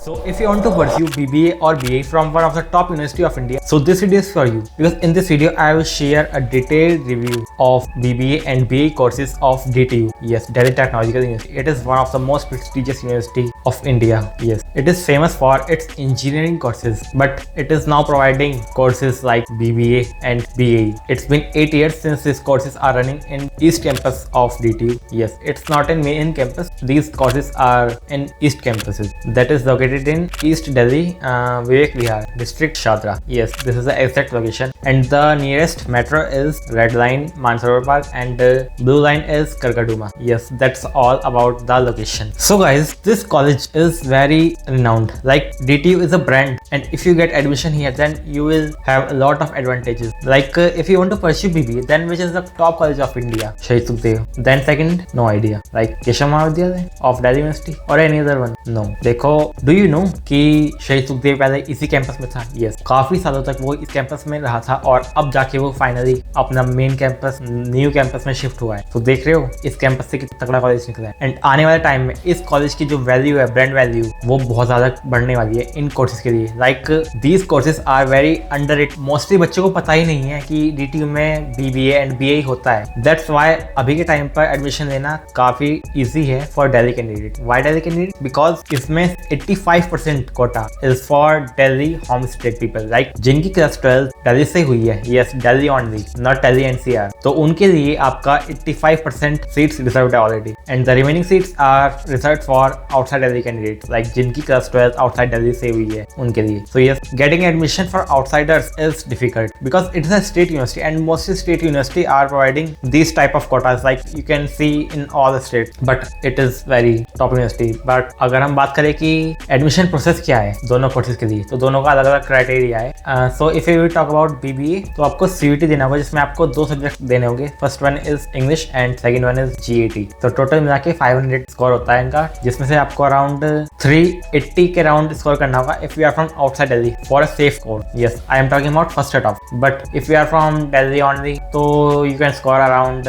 So if you want to pursue BBA or BA from one of the top university of India, so this video is for you, because in this video I will share a detailed review of BBA and BA courses of DTU. Yes, Delhi Technological University. It is one of the most prestigious university of India. Yes, it is famous for its engineering courses, but it is now providing courses like BBA and BAE. It's been 8 years since these courses are running in East Campus of DTU. Yes, it's not in main campus. These courses are in East campuses. That is located in East Delhi, Vivek Vihar, District Shadra. Yes, this is the exact location. And the nearest metro is Red Line, Mansarovar Park, and Blue Line is Karkaduma. Yes, that's all about the location. So guys, this college is very renowned. Like DTU is a brand, and if you get admission here, then you will have a lot of advantages. Like if you want to pursue BBA, then which is the top college of India? Shahid Sukhdev. Then second, no idea. Like Keshav Mahavidyalaya of Delhi University or any other one? No. देखो, do you know कि शहीद सुखदेव पहले इसी campus में था? Yes, काफी सालों तक वो इस कैंपस में रहा था और अब जाके वो फाइनली अपना मेन कैंपस, न्यू कैंपस में शिफ्ट हुआ है. तो देख रहे हो इस कैंपस से कितना तगड़ा कॉलेज निकला है. एंड आने वाले टाइम में इस कॉलेज की जो वैल्यू है, ब्रांड वैल्यू, वो बहुत ज्यादा बढ़ने वाली है इन कोर्सेज के लिए. Like these courses are very underrated. Mostly बच्चों को पता ही नहीं है कि DTU में BBA एंड BA होता है. दैट्स वाई अभी के टाइम पर एडमिशन लेना काफी ईजी है for Delhi candidate. Why Delhi candidate? Because इसमें 85% quota is for Delhi home state people, like जिनकी क्लास 12 दिल्ली से हुई है. Yes, Delhi only, not Delhi NCR. तो उनके लिए आपका 85% सीट्स रिजर्व्ड है already, and the remaining seats are reserved for outside Delhi candidate, like जिनकी क्लास 12 आउटसाइड दिल्ली से हुई है उनके लिए. So yes, getting admission for outsiders is difficult because it is a state university, and mostly state university are providing this type of quotas, like you can see in all the state, but it is very top university. But अगर हम बात करें कि admission process क्या है दोनों courses के लिए, तो दोनों का अलग अलग क्राइटेरिया है. So if you talk about BBA, तो आपको CUET देना होगा, जिसमें आपको 2 सब्जेक्ट देने होंगे. First one is English and second one is GAT. तो टोटल मिला के 500 स्कोर होता है इनका, जिसमें से आपको अराउंड 380 के राउंड स्कोर करना होगा if you are from outside Delhi for a safe score. Yes, I am talking about first set of. But if you are from Delhi only, तो you can score around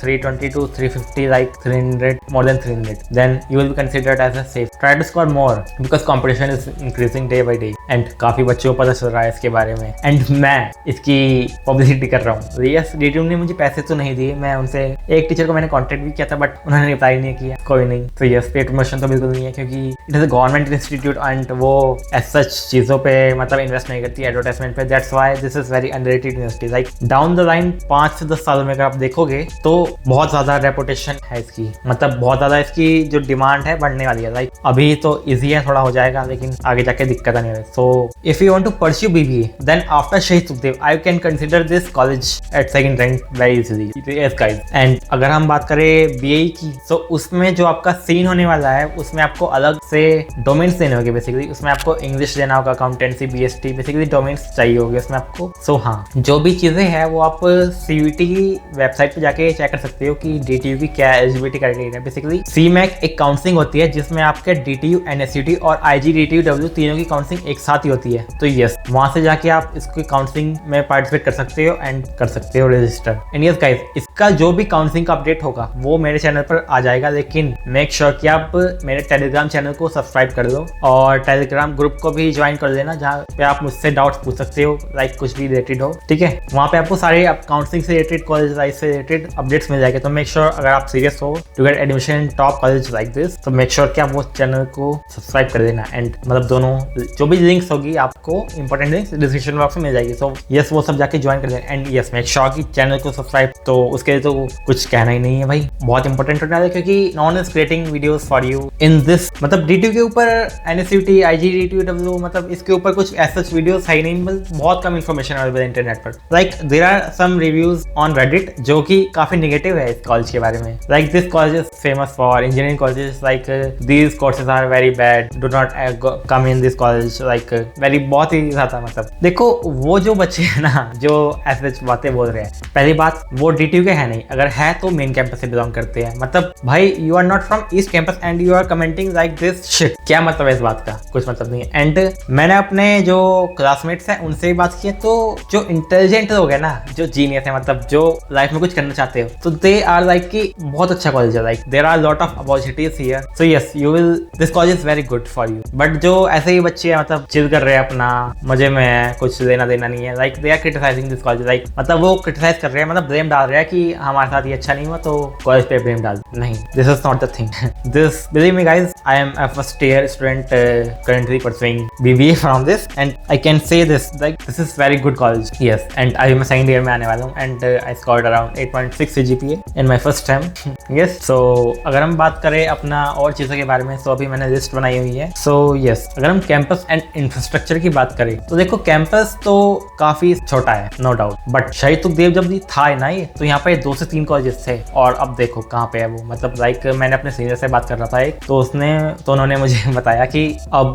320 to 350, like 300, more than 300. Then you will be considered as a safe. Try to score more because competition is increasing day by day. And काफी बच्चों को पता चल रहा है इसके बारे में. एंड मैं इसकी पब्लिसिटी कर रहा हूँ. यस, DTU ने मुझे पैसे तो नहीं दिए. मैं उनसे एक टीचर को मैंने कॉन्टेक्ट भी किया था, बट उन्होंने रिप्लाई नहीं किया. कोई नहीं. तो यस, पेड प्रमोशन तो बिल्कुल नहीं है, क्योंकि it is a government institute and वो एज सच चीजों पे मतलब इन्वेस्ट नहीं करती एडवर्टाइजमेंट पे. That's why this is very underrated university. Like down the line 5 से 10 सालों में अगर आप देखोगे तो बहुत ज्यादा रेपुटेशन है इसकी, मतलब बहुत ज्यादा इसकी जो डिमांड है बढ़ने वाली है. लाइक अभी तो इजी है, थोड़ा हो जाएगा, लेकिन आगे जाके दिक्कत नहीं है. So if you want to pursue BBA, then after Shaheed Sukhdev I can consider this college at second rank very easily. Yes guys, and अगर हम बात करें BAE की, तो उसमें जो आपका सीन होने वाला है, उसमें आपको अलग से डोमेन्स देने होंगे. बेसिकली उसमें आपको इंग्लिश देना होगा, अकाउंटेंसी, BST, बेसिकली डोमेन्स चाहिए होंगे उसमें आपको. सो हाँ, जो भी चीजें हैं वो आप CUET की वेबसाइट पे जाके चेक कर सकते हो कि DTU की क्या एलिजिबिलिटी क्राइटेरिया है. बेसिकली CMAC एक काउंसलिंग होती है जिसमें आपके DTU, NSUT और IGDTU तीनों की काउंसलिंग एक साथ ही होती है. तो यस, वहां से जाके आप इसकी काउंसलिंग में पार्टिसिपेट कर सकते हो एंड कर सकते हो रजिस्टर. एंड यस गाइस, इसका जो भी काउंसलिंग का अपडेट होगा वो मेरे चैनल पर आ जाएगा, लेकिन मेक श्योर कि आप मेरे टेलीग्राम चैनल को सब्सक्राइब कर लो और टेलीग्राम ग्रुप को भी ज्वाइन कर लेना, जहाँ पे आप मुझसे डाउट्स पूछ सकते हो, लाइक कुछ भी रिलेटेड हो. ठीक है, वहाँ पे आपको सारे काउंसलिंग से रिलेटेड, कॉलेज लाइफ से रिलेटेड अपडेट्स मिल जाएंगे. तो मेक श्योर अगर आप सीरियस हो to get admission in top college like this, तो मेक श्योर कि आप वो चैनल को सब्सक्राइब कर देना. एंड मतलब दोनों जो भी लिंक्स होगी आपको इंपॉर्टेंट लिंक्स डिस्क्रिप्शन बॉक्स में मिल जाएगी. सो यस, वो सब जाके ज्वाइन कर देना. एंड यस, मेक श्योर कि चैनल को सब्सक्राइब. तो उसके लिए तो कुछ कहना ही नहीं है भाई, बहुत इंपॉर्टेंट होता है, क्योंकि non is creating videos for you in this. मतलब DTU के ऊपर, NSUT, IGDTU, मतलब इसके ऊपर कुछ ऐसा वीडियोस है ही नहीं. बहुत कम इन्फॉर्मेशन अवेलेबल इंटरनेट पर. Like there are some reviews on Reddit जो कि काफी नेगेटिव है इस कॉलेज के बारे में. Like this college is famous for engineering colleges, like these courses are very bad, do not come in this college, like very, बहुत ही ज्यादा. मतलब देखो, वो जो बच्चे हैं ना जो ऐसे बातें बोल रहे हैं, पहली बात वो DTU के है नहीं, अगर है तो मेन कैंपस से बिलोंग करते हैं। मतलब भाई you are not from East Campus and you are commenting like this shit, क्या मतलब है इस बात का? कुछ मतलब नहीं है। एंड मैंने अपने जो क्लासमेट्स हैं उनसे भी बात की है, तो जो इंटेलिजेंट लोग हैं ना, जो जीनियस है, मतलब जो लाइफ में कुछ करना चाहते हो, तो दे आर लाइक कि बहुत अच्छा कॉलेज है, like there are lot of opportunities here, so yes you will, this college is very good for you. But जो ऐसे ही बच्चे हैं, मतलब चिल कर रहे हैं, अपना मजे में है, कुछ लेना देना नहीं है, like they are criticising this college, like मतलब वो क्रिटिसाइज कर रहे हैं, मतलब ब्लेम डाल रहे हैं कि हमारे साथ ये अच्छा नहीं हुआ तो कॉलेज पे ब्लेम डाल। नहीं, this is not the thing. This, believe me guys, I am a first year student currently pursuing BBA from this, and I can say this, like this is very good college. Yes, and I am second year में आने वाला हूँ, and I scored around 8.6 CGPA in my first term. Yes, so अगर हम बात करें अपना और चीज़ों के बारे में, तो अभी मैंने लिस्ट बनाई हुई है। So yes, अगर हम कैंपस एंड इंफ्रास्ट्रक्चर की बात करें तो देखो कैंपस तो काफी छोटा है, नो डाउट, बट शहीद तुगदेव जब था ना ये, तो यहाँ पे 2 से 3 कॉलेजेस थे, और अब देखो कहाँ पे है वो। मतलब लाइक मैंने अपने सीनियर से बात कर रहा था एक, तो उन्होंने मुझे बताया कि अब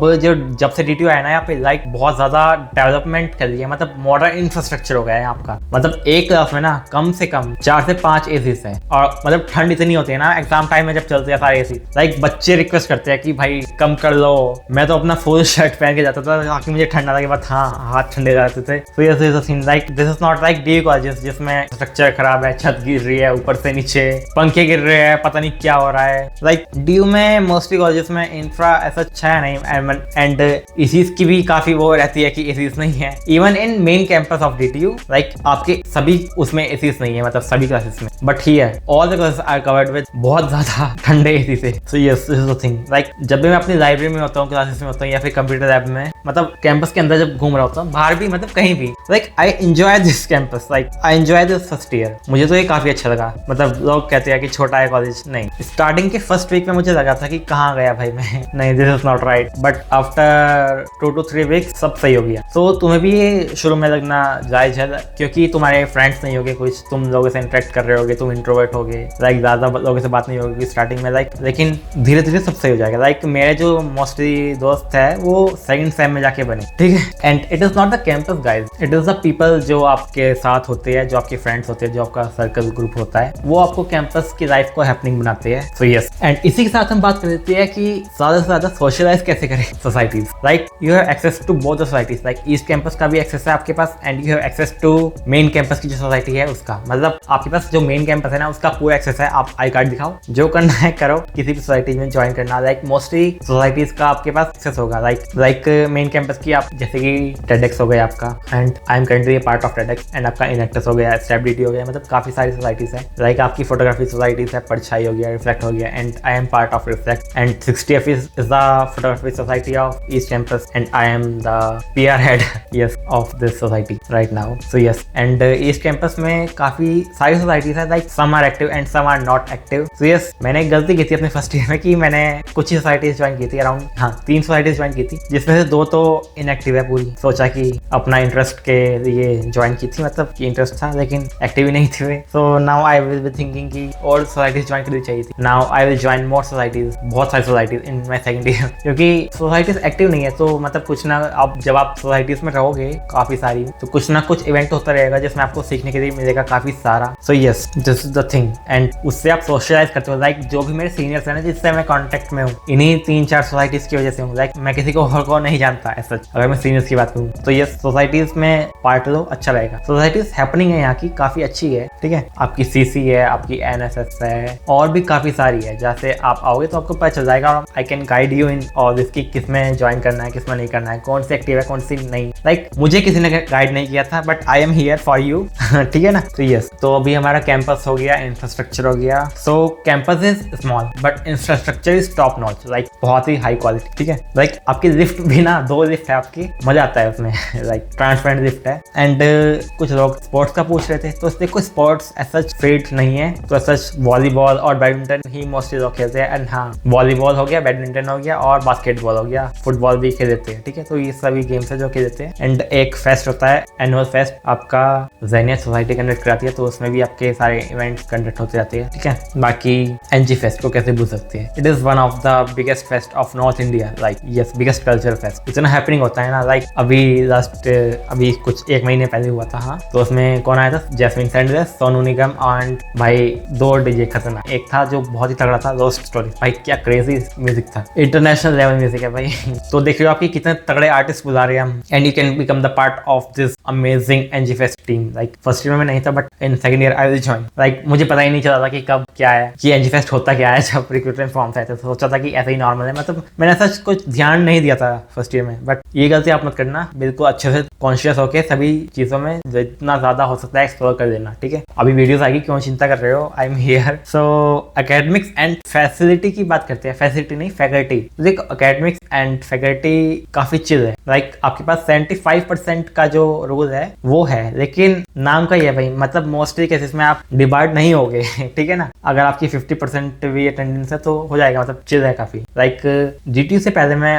जब से DTU आया ना यहाँ पे, लाइक बहुत ज्यादा डेवलपमेंट कर लिया, मतलब मॉडर्न इंफ्रास्ट्रक्चर हो गया है यहाँ का। मतलब एक क्लास में ना कम से कम 4 से 5 एसीज हैं, और मतलब ठंड इतनी होती है ना एग्जाम टाइम में जब चलते हैं सारे एसी, लाइक बच्चे रिक्वेस्ट करते हैं कि भाई कम कर लो। मैं तो अपना फुल शर्ट पहन के जाता था ताकि मुझे ठंड ना लगे, बट हाँ हाथ ठंडे जाते थे। तो ये scene, like this is not like DU colleges जिसमें स्ट्रक्चर खराब है, छत गिर रही है ऊपर से नीचे, पंखे गिर रहे हैं, पता नहीं क्या हो रहा है। लाइक DU में मोस्टली कॉलेजेस में इंफ्रा ऐसा अच्छा है नहीं, एंड एसीज की भी काफी वो रहती है कि एसीज नहीं है। Even in main campus of DTU, like आपके सभी उसमें एसीज नहीं है, मतलब सभी क्लासेस में, but here all the classes are covered with बहुत ज्यादा ठंडे एसी से। So yes, this is the thing. Like जब भी मैं अपनी लाइब्रेरी में होता हूँ, क्लासेस में होता हूँ, या फिर कंप्यूटर लैब में, मतलब कैंपस के अंदर जब घूम रहा होता हूँ, बाहर भी, मतलब कहीं भी, like I enjoy this campus, like I enjoy this first year. मुझे तो ये काफी अच्छा लगा। मतलब लोग कहते हैं कि छोटा है कॉलेज, नहीं, स्टार्टिंग के फर्स्ट वीक में मुझे लगा था कि कहाँ गया भाई मैं, नहीं this is not right, but after 2 to 3 weeks सब सही हो गया। तो तुम्हें भी ये शुरू में लगना जायज है, क्योंकि तुम्हारे फ्रेंड्स नहीं होगे कुछ, तुम लोगों से इंटरेक्ट कर रहे होगे, तुम इंट्रोवर्ट होगे, लाइक ज्यादा लोगों से बात नहीं होगी स्टार्टिंग में, लाइक लेकिन धीरे धीरे सब सही हो जाएगा। लाइक मेरे जो मोस्टली दोस्त है वो सेकंड सेम में जाके बने, ठीक है। And it is not the campus guys, it is the people जो आपके साथ होते हैं, जो आपके फ्रेंड्स होते हैं, जो आपका सर्कल ग्रुप होता है, वो आपको कैंपस की लाइफ को हैपनिंग बनाते हैं। सो यस, एंड इसी के साथ हम बात कर लेते हैं कि ज्यादा से ज्यादा सोशलाइज कैसे करें societies. Like you have access to both the societies, like east campus का भी एक्सेस है आपके पास, and you have access to main campus की जो सोसाइटी है उसका। मतलब आपके पास जो मेन कैंपस है ना उसका पूरा एक्सेस है। आप आई कार्ड दिखाओ, जो करना है करो, किसी भी सोसाइटी में ज्वाइन करना, लाइक मोस्टली सोसाइटीज का आपके पास एक्सेस होगा। लाइक मेन कैंपस की आप, जैसे कि TEDx हो गया आपका, and I am currently part of TEDx, and आपका इनएक्टस हो गया, STEPDT हो गया, मतलब काफी सारी सोसाइटीज है। लाइक आपकी फोटोग्राफी सोसाइटीज है, परछाई हो गया, रिफ्लेक्ट हो गया, and I am part of reflect, and 60F is the photography society of East Campus, and I am the PR head yes of this society right now. So yes, and East Campus में काफी सारी societies है, like some are active and some are not active. So yes, मैंने एक गलती की थी अपने फर्स्ट ईयर में कि मैंने कुछ ही सोसाइटीज ज्वाइन की थी, अराउंड 3 सोसाइटीज ज्वाइन की थी, जिसमें से 2 तो इनएक्टिव है पूरी। सोचा कि अपना इंटरेस्ट के लिए ज्वाइन की थी, मतलब कि इंटरेस्ट था लेकिन एक्टिव ही नहीं थे। So now I will be thinking कि और सोसाइटीज ज्वाइन करनी चाहिए थी। Now I will join more societies, बहुत सारी societies in my second year, क्योंकि सोसाइटीज एक्टिव नहीं है तो मतलब कुछ ना, आप जब आप सोसाइटीज में रहोगे काफी सारी, तो कुछ ना कुछ इवेंट होता रहेगा जिसमें आपको सीखने के लिए मिलेगा काफी सारा। सो yes, this is the thing, and उससे आप सोशलाइज करते हो। लाइक जो भी मेरे सीनियर्स हैं ना जिससे मैं कॉन्टेक्ट में हूँ, इन्हीं 3-4 सोसाइटीज की वजह से हूँ। लाइक मैं किसी को और को नहीं जानता ऐसा, अगर मैं सीनियर्स की बात करूँ तो यस, सोसाइटीज में पार्ट लो, अच्छा रहेगा। सोसाइटीज हैपनिंग है यहाँ की, काफी अच्छी है, ठीक है। आपकी CC है, आपकी NSS है, और भी काफी सारी है। जैसे आप आओगे तो आपको पता चल जाएगा, I can guide you in और इसकी किसमें ज्वाइन करना है, किसमें नहीं करना है, कौन सी एक्टिव है, कौन सी नहीं। लाइक मुझे किसी ने गाइड नहीं किया था, but I am here for you, ठीक है ना। तो यस, तो अभी हमारा कैंपस हो गया, इंफ्रास्ट्रक्चर हो गया। So campus is small but infrastructure is top notch, like बहुत ही हाई क्वालिटी, ठीक है। लाइक आपकी लिफ्ट भी ना 2 लिफ्ट है आपकी, मजा आता है उसमें, लाइक ट्रांसपेरेंट लिफ्ट है। एंड कुछ लोग स्पोर्ट्स का पूछ रहे थे, तो देखो स्पोर्ट्स ऐसा फील्ड नहीं है, तो ऐसा वॉलीबॉल और बैडमिंटन ही मोस्टली लोग खेलते हैं। एंड हाँ, वॉलीबॉल हो गया, बैडमिंटन हो गया, और बास्केटबॉल हो गया, फुटबॉल भी खेल देते हैं, ठीक है। तो ये सभी गेम्स है जो खेल देते हैं। एंड एक फेस्ट होता है, एनुअल फेस्ट, आपका ज़ैनियत सोसाइटी कंडक्ट कराती है, तो उसमें भी आपके सारे इवेंट्स कंडक्ट होते रहते हैं, ठीक है। बाकी NG फेस्ट को कैसे भूल सकते हैं, it is one of the biggest fest of north India, like yes, biggest cultural fest. इतना हैपनिंग होता है ना, लाइक अभी कुछ 1 महीने पहले हुआ था, हाँ, तो उसमें कौन आया था, Jasmine Sanders, Sonu Nigam and भाई 2 डीजे खतरनाक। एक था जो बहुत ही तगड़ा था, लोस्ट स्टोरी, भाई क्या क्रेजी म्यूजिक था, इंटरनेशनल लेवल म्यूजिक है भाई। तो देख रहे हो आपकी कितने तगड़े आर्टिस्ट बुला रहे हैं हम, and you can become the part of this amazing NG fest team. Like first year में नहीं था, but in second year I will join. Like मुझे पता ही नहीं चला था कि कब क्या है, कि एनजी फेस्ट होता क्या है। जब रिक्रूटमेंट फॉर्म्स आए थे तो सोचा था कि ऐसे ही नॉर्मल है, मतलब मैंने ऐसा कुछ ध्यान नहीं दिया था फर्स्ट ईयर में। बट ये गलती आप मत करना, बिल्कुल अच्छे से कॉन्शियस होकर सभी चीजों में जितना ज्यादा हो सकता है एक्सप्लोर कर देना, ठीक है। अभी वीडियोस आएगी, क्यों चिंता कर रहे हो, I am here. So academics and facility की बात करते हैं, फैसिलिटी नहीं फैकल्टी। देखो एकेडमिक्स एंड फैकल्टी काफी चिल है। लाइक आपके पास 75% का जो रूल है वो है, लेकिन नाम का ही है भाई, मतलब मोस्टली केसेस में आप डिबार्ड नहीं होगे ठीक है ना। अगर आपकी 50% भी अटेंडेंस है तो हो जाएगा, मतलब चिल है काफी। लाइक जीटीयू से पहले मैं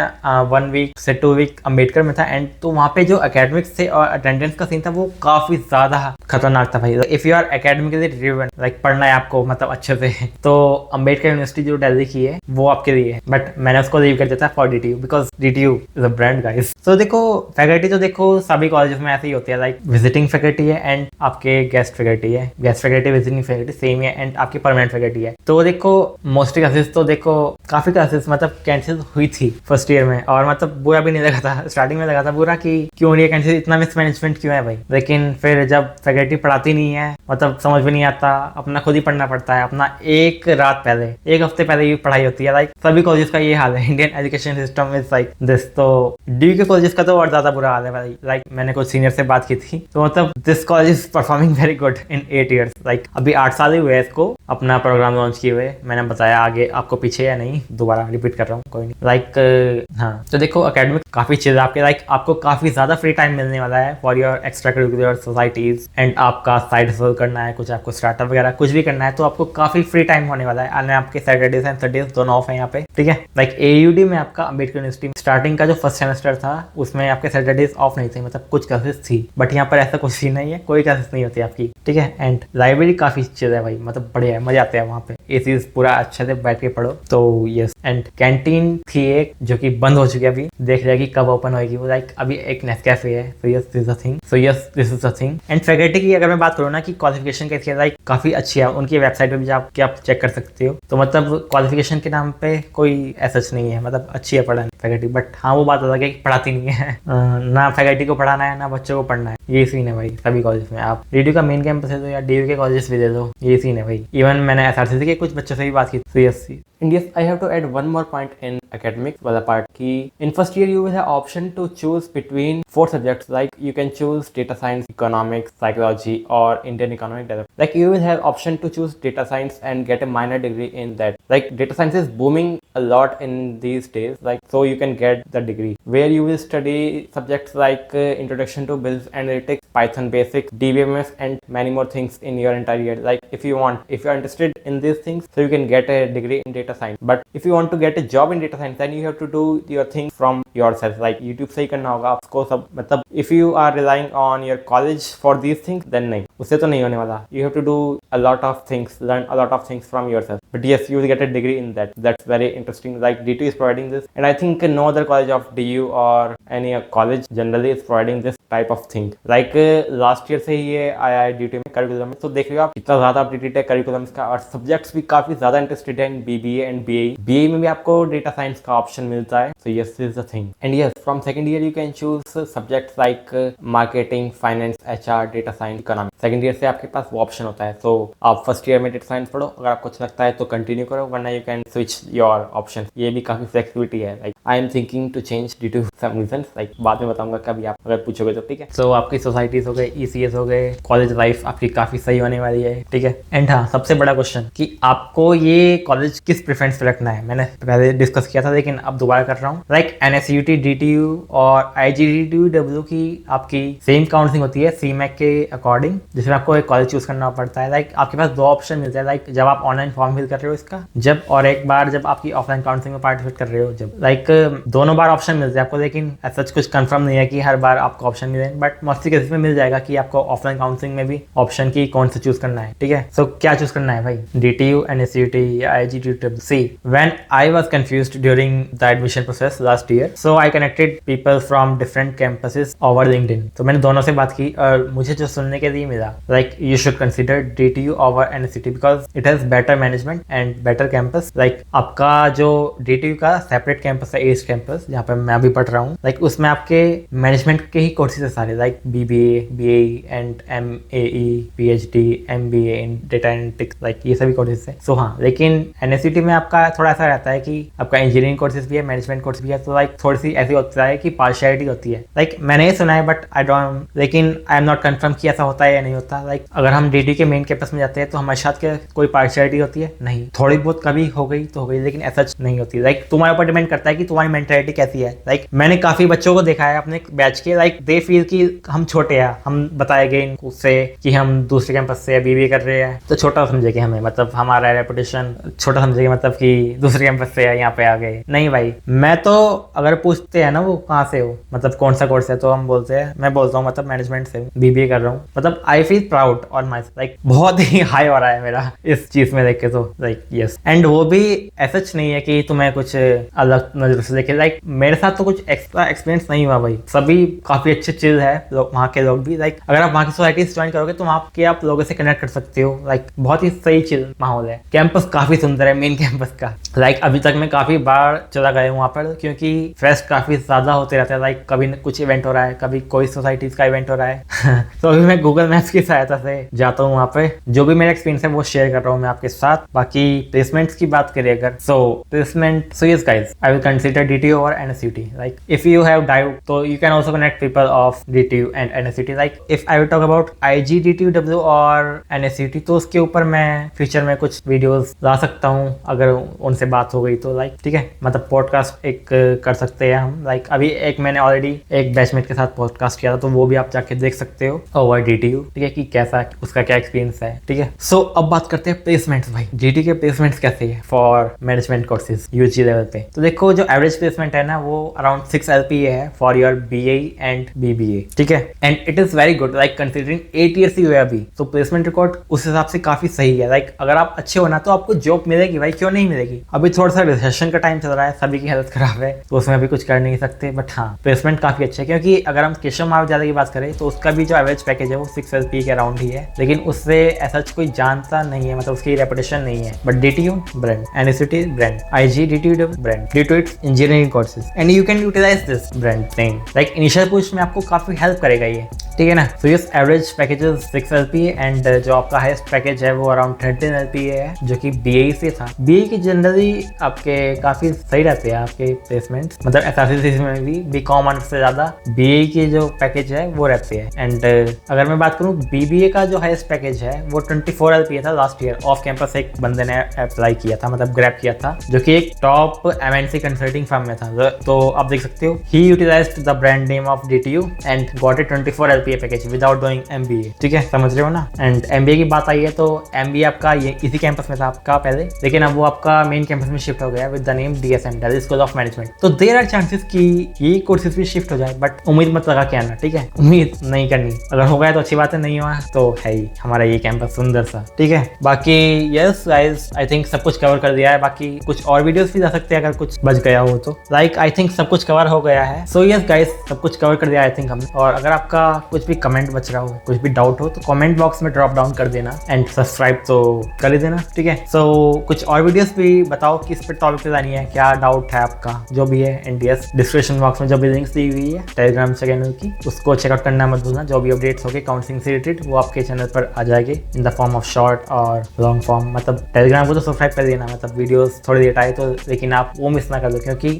1 वीक से 2 वीक अंबेडकर में था, एंड तो वहाँ पे जो एकेडमिक्स थे और अटेंडेंस का सीन था वो काफी ज्यादा खतरनाक था भाई। If you are academically driven, like पढ़ना है आपको मतलब अच्छे से, तो अंबेडकर यूनिवर्सिटी जो दिल्ली की है वो आपके लिए है। बट मैंने उसको लीव कर दिया था for DTU, because DTU is a brand guys. तो देखो फैकल्टी तो देखो सभी कॉलेजेस में ऐसे ही होती है, लाइक विजिटिंग फैकल्टी है एंड आपके गेस्ट फैकल्टी है। Guest faculty visiting faculty same है, एंड आपकी परमानेंट फैकल्टी है। तो देखो मोस्टली क्लासेस तो देखो काफी क्लासेस मतलब कैंसिल हुई थी फर्स्ट ईयर में, और मतलब बुरा भी नहीं लगा था, स्टार्टिंग में लगा था बुरा कि क्यों नहीं कैंसिल, इतना मिसमैनेजमेंट क्यों है भाई। लेकिन फिर जब फैकल्टी पढ़ाती नहीं है, मतलब समझ में नहीं आता, अपना खुद ही पढ़ना पड़ता है, अपना एक रात पहले, एक हफ्ते पहले ही पढ़ाई होती है। लाइक सभी कॉलेजेस का ये हाल है, Indian education system is like this. तो डी के कॉलेजेस का तो और ज्यादा बुरा हाल है भाई। लाइक मैंने कुछ सीनियर से बात की थी, तो मतलब this college is performing very good in 8 years. Like अभी 8 साल ही हुए हैं इसको अपना प्रोग्राम लॉन्च किए हुए। मैंने बताया आगे आपको पीछे या नहीं, दोबारा रिपीट कर रहा हूँ, कोई नहीं। लाइक हाँ, तो देखो अकेडमिक काफी चीज आपके, लाइक आपको काफी ज्यादा फ्री टाइम मिलने वाला है for your extra curricular societies, and आपका साइड हसल करना है, कुछ आपको स्टार्टअप वगैरह कुछ भी करना है, तो आपको काफी फ्री टाइम होने वाला है। और आपके सैटरडेज एंड संडेज दोनों ऑफ है यहाँ पे, ठीक है। लाइक एयूडी में आपका अंबेडकर यूनिवर्सिटी स्टार्टिंग का जो फर्स्ट सेमेस्टर था उसमें आपके सैटरडेज ऑफ नहीं थे, मतलब कुछ क्लासेस थी, बट यहाँ पर ऐसा कुछ ही नहीं है, कोई क्लासेस नहीं होती आपकी, ठीक है। एंड लाइब्रेरी काफी अच्छी है भाई, मतलब बढ़िया है, मजा आता है वहाँ पे, एसीज पूरा अच्छे से बैठ के पढ़ो। तो यस, एंड कैंटीन थी एक जो कि बंद हो चुकी है, अभी देख रहे हैं कि कब ओपन होगी वो। लाइक अभी एक नेस्कैफे है, सो yes this is a thing, so yes this is a thing. And faculty की अगर मैं बात करूँ ना कि क्वालिफिकेशन कैसी है, लाइक काफी अच्छी है, उनकी वेबसाइट पे भी जाके आप चेक कर सकते हो। तो मतलब क्वालिफिकेशन के नाम पे कोई ऐसा नहीं है, मतलब अच्छी है पढ़ाने फैकल्टी। बट हाँ वो बात अलग है कि पढ़ाती नहीं है ना फैकल्टी को पढ़ाना है ना बच्चों को पढ़ना है, ये सीन है भाई सभी कॉलेज में। आप डीयू का मेन कैंपस है तो या डीयू के कॉलेज भी दे दो, ये सीन है भाई। इवन मैंने एसआरसीसी के कुछ बच्चों से भी बात की, CSC. And yes, I have to add one more point in academics वाला part कि in first year you will have option to choose between 4 subjects, like you can choose data science, economics, psychology or Indian economic development. Like you will have option to choose data science and get a minor degree in that. Like data science is booming a lot in these days, like so you can get the degree where you will study subjects like introduction to business analytics, Python basics, DBMS and many more things in your entire year. Like if you are interested in these things, so you can get a degree in data science. But if you want to get a job in data science, then you have to do your things from yourself, like YouTube से ही करना होगा आपको सब। मतलब if you are relying on your college for these things, then नहीं, उससे तो नहीं होने वाला। You have to do a lot of things, learn a lot of things from yourself. But yes, you will get a degree in that. That's very interesting. Like DTU is providing this, and I think no other college of DU or any college generally is providing this type of thing. Like last year से ही ये आया है DTU में curriculum में, तो देख रहे हो आप कितना ज्यादा अपडेटेड है करिकुलम का, और सब्जेक्ट्स भी काफी ज्यादा इंटरेस्टेड है इन BBA and BAE. BAE में भी आपको डेटा साइंस का ऑप्शन मिलता है, so yes this is the thing. And yes, from second year you can choose subjects like marketing, finance, HR, data science, economics. Second year से आपके पास वो option होता है, तो आप फर्स्ट ईयर में डेटा साइंस पढ़ो, अगर आपको अच्छा लगता है तो कंटिन्यू करो, वरना you can switch your option. ये भी काफी फ्लेक्सिबिलिटी है। Like I am thinking to change due to some reasons, like बाद में बताऊंगा कभी आप अगर पूछोगे तो, ठीक है। सो आपकी सोसाइटीज हो गए, ECS हो गए, कॉलेज लाइफ आपकी काफी सही होने वाली है, ठीक है। एंड हाँ, सबसे बड़ा क्वेश्चन कि आपको ये कॉलेज किस प्रेफरेंस पे रखना है, मैंने पहले डिस्कस किया था लेकिन अब दोबारा कर रहा हूँ। लाइक NSUT, DTU और IGDTU की आपकी सेम काउंसिलिंग होती है CMAC के अकॉर्डिंग, जिसमें आपको एक कॉलेज चूज करना पड़ता है। लाइक आपके पास 2 ऑप्शन मिलते हैं, लाइक जब आप ऑनलाइन फॉर्म फिल कर रहे हो इसका, जब और एक बार जब आपकी ऑफलाइन काउंसिलिंग में पार्टिसिपेट कर रहे हो, जब लाइक दोनों बार ऑप्शन मिलते हैं आपको, लेकिन ऐसा कुछ कंफर्म नहीं है कि हर बार आपको ऑप्शन मिले, बट मोस्टली केसेस में मिल जाएगा कि आपको ऑफलाइन काउंसिलिंग में भी ऑप्शन की कौन सा चूज करना है, ठीक है। सो क्या चूज करना है भाई, DTU, NSUT या IGDTU? See, when I was confused during the admission process last year, so I connected people from different campuses over LinkedIn. तो मैंने दोनों से बात की और मुझे जो सुनने के लिए मिला, like you should consider DTU over NSCT because it has better management and better campus. Like आपका जो DTU का सेपरेट कैंपस है, ईस्ट कैंपस, जहाँ पे मैं अभी पढ़ रहा हूँ, लाइक उसमें आपके मैनेजमेंट के ही कोर्सेज है सारे, like BBA, BAE and MAE, PhD, MBA in data analytics, like ये सभी कोर्सेज है। सो हाँ, लेकिन NSCT में आपका थोड़ा ऐसा रहता है कि आपका इंजीनियरिंग कोर्सेज भी है, मैनेजमेंट कोर्स भी है, तो लाइक थोड़ी सी ऐसी होता है कि पार्शियलिटी होती है। लाइक मैंने ये सुना है बट आई डोंट, लेकिन आई एम नॉट कंफर्म कि ऐसा होता है या नहीं होता। लाइक अगर हम DTU के मेन कैंपस में जाते हैं तो हमारे साथ कोई पार्शियलिटी होती है? नहीं, थोड़ी बहुत कभी हो गई तो हो गई, लेकिन ऐसा नहीं होती। लाइक तुम्हारे ऊपर डिपेंड करता है कि तुम्हारी मेंटालिटी कैसी है। लाइक मैंने काफी बच्चों को देखा है अपने बैच के, लाइक दे फील कि हम छोटे हैं, हम बताए गए उससे कि हम दूसरे कैंपस से BBA कर रहे हैं तो छोटा समझेंगे हमें, मतलब हमारा रेपुटेशन छोटा समझेंगे, मतलब कि दूसरे कैंपस से यहाँ पे आ गए। नहीं भाई, मैं तो अगर पूछते हैं ना वो कहाँ से हो, मतलब कौन सा कोर्स है, तो हम बोलते हैं, मैं बोलता हूँ मतलब मैनेजमेंट से BBA कर रहा हूँ। मतलब आई फील प्राउड और माई, लाइक बहुत ही हाई हो रहा है मेरा इस चीज में देख के, तो लाइक यस। एंड वो भी ऐसा नहीं है कि तुम्हें कुछ अलग नजर से देखे। लाइक मेरे साथ तो कुछ एक्स्ट्रा एक्सपीरियंस नहीं हुआ भाई, सभी काफी अच्छे चिल है वहाँ के लोग भी। लाइक अगर आप वहाँ की सोसाइटी ज्वाइन करोगे तो वहाँ के आप लोगों से कनेक्ट कर सकते हो। लाइक बहुत ही सही चिल माहौल है, कैंपस काफी सुंदर है मेन कैंपस का। लाइक अभी तक मैं काफी बार चला गया हूँ वहाँ पर, क्योंकि फेस्ट काफी ज्यादा होते रहते हैं। लाइक कभी कुछ इवेंट हो रहा है, कभी कोई सोसाइटीज का इवेंट हो रहा है तो अभी मैं गूगल मैप्स की सहायता से जाता हूँ वहाँ पे, जो भी मेरा एक्सपीरियंस है वो शेयर कर रहा हूँ मैं आपके साथ। बाकी प्लेसमेंट्स की बात करें अगर, so placement, so yes guys, I will consider DTU और NSCT। Like if you have doubt तो you can also connect people of DTU and NSCT। Like if I will talk about IG, DTU और NSCT, तो उसके ऊपर मैं future में कुछ videos ला सकता हूँ अगर उनसे बात हो गई तो। लाइक ठीक है, मतलब पॉडकास्ट एक कर सकते हैं हम। लाइक अभी एक मैंने ऑलरेडी एक बैचमेट के साथ पॉडकास्ट किया था, तो वो भी आप जाके देख सकते हो ओवर DTU, ठीक है, कि कैसा उसका क्या एक्सपीरियंस है। ठीक है, सो अब बात करते हैं प्लेसमेंट्स। भाई DTU के प्लेसमेंट्स कैसे है for management courses UG level पे? तो देखो जो एवरेज प्लेसमेंट है ना वो अराउंड 6 LPA है for your BA and BBA, ठीक है, and it is very good. Like considering 8 years ही हुए अभी, तो प्लेसमेंट रिकॉर्ड उस हिसाब से काफी सही है। लाइक अगर आप अच्छे हो ना तो आपको जॉब मिलेगी भाई, क्यों नहीं मिलेगी। अभी थोड़ा सा रिसेशन का टाइम चल रहा है, सभी की हालत खराब है, तो उसमें अभी कुछ कर नहीं सकते, बट हाँ प्लेसमेंट काफी अच्छे है। क्योंकि अगर हम केशव महाविद्यालय की बात करें तो उसका भी जो एवरेज पैकेज है वो 6 LPA के अराउंड ही है, लेकिन उससे ऐसा कोई जानता नहीं है, मतलब उसकी रेपुटेशन नहीं है। But DTU brand, NSCT brand, IG, DTU brand, due to its engineering courses, and you can utilise this brand name. Like initial push में आपको काफी हेल्प करेगा ये, ठीक है ना। So yes, average packages 6 LPA and जो आपका हाईएस्ट पैकेज है वो अराउंड 13 LPA है, जो कि BAE से था। BAE की जनरली आपके काफी सही रहते हैं आपके प्लेसमेंट्स, मतलब SRCC में भी BCom ऑनर्स से ज्यादा BAE के जो पैकेज है वो रहते हैं। एंड अगर मैं बात करूँ BBA का जो हाईएस्ट पैकेज है वो 24 LPA था लास्ट ईयर। ऑफ कैंपस एक बंदे ने अप्लाई किया था, मतलब ग्रैब किया था, जो कि एक टॉप MNC कंसल्टिंग फर्म में था। तो आप देख सकते हो, he utilised the brand name of DTU and got it 24 LPA package without doing MBA, ठीक है, समझ रहे हो ना। एंड MBA की बात आई है तो MBA आपका ये इसी कैंपस में था आपका पहले, लेकिन अब वो आपका मेन कैंपस में शिफ्ट हो गया with the name DSM, Delhi school of management. तो देयर आर चांसेस कि ये कोर्सेज भी शिफ्ट हो जाए, बट उम्मीद मत लगा के आना, ठीक है, उम्मीद नहीं करनी। अगर हो गया तो अच्छी बात है, नहीं हुआ तो है ही हमारा ये कैंपस सुंदर सा, ठीक है। बाकी यस गाइस, आई थिंक सब कुछ कवर कर दिया है। बाकी कुछ और वीडियोस भी जा सकते हैं अगर कुछ बच गया हो तो। लाइक आई थिंक सब कुछ कवर हो गया है। सो यस गाइस, सब कुछ कवर कर दिया आई थिंक हमने। और अगर आपका कुछ भी कमेंट बच रहा हो, कुछ भी डाउट हो, तो कमेंट बॉक्स में ड्रॉप डाउन कर देना एंड सब्सक्राइब तो कर ही देना, ठीक है। सो कुछ और वीडियोस भी बताओ किस पे टॉपिक पे लानी है, क्या डाउट है आपका, जो भी है। एंड यस, डिस्क्रिप्शन बॉक्स में जो भी लिंक्स दी हुई है टेलीग्राम चैनल की, उसको चेकआउट करना मत भूलना। जो भी अपडेट्स होंगे काउंसलिंग से रिलेटेड वो आपके चैनल पर आ जाएंगे in the form of short और लॉन्ग फॉर्म। मतलब टेलीग्राम को तो सब्सक्राइब कर देना, मतलब वीडियोस थोड़ी लेट आए तो, लेकिन आप वो मिस ना कर दो, क्योंकि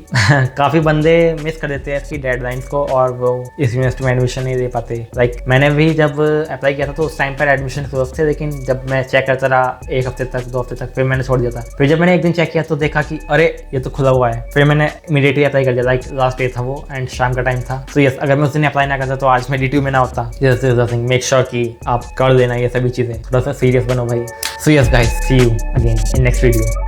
काफी बंदे मिस कर देते हैं इसकी डेडलाइंस को और वो इस यूनिवर्सिटी में एडमिशन नहीं दे पाते। लाइक मैंने भी जब अप्लाई किया था तो उस टाइम पर एडमिशन क्लोज थे, लेकिन जब मैं चेक करता रहा 1 हफ्ते तक 2 हफ्ते तक, फिर मैंने छोड़ दिया था। फिर जब मैंने एक दिन चेक किया तो देखा कि अरे ये तो खुला हुआ है, फिर मैंने इमीडिएटली अप्लाई कर दिया। लाइक लास्ट डे था वो एंड शाम का टाइम था। तो यस, अगर मैं उस दिन अप्लाई ना करता तो आज मैं DTU में ना होता। Yes is the thing, make sure कि आप कर देना ये सभी चीजें, थोड़ा सा सीरियस बनो भाई। So yes guys, see you again in next video.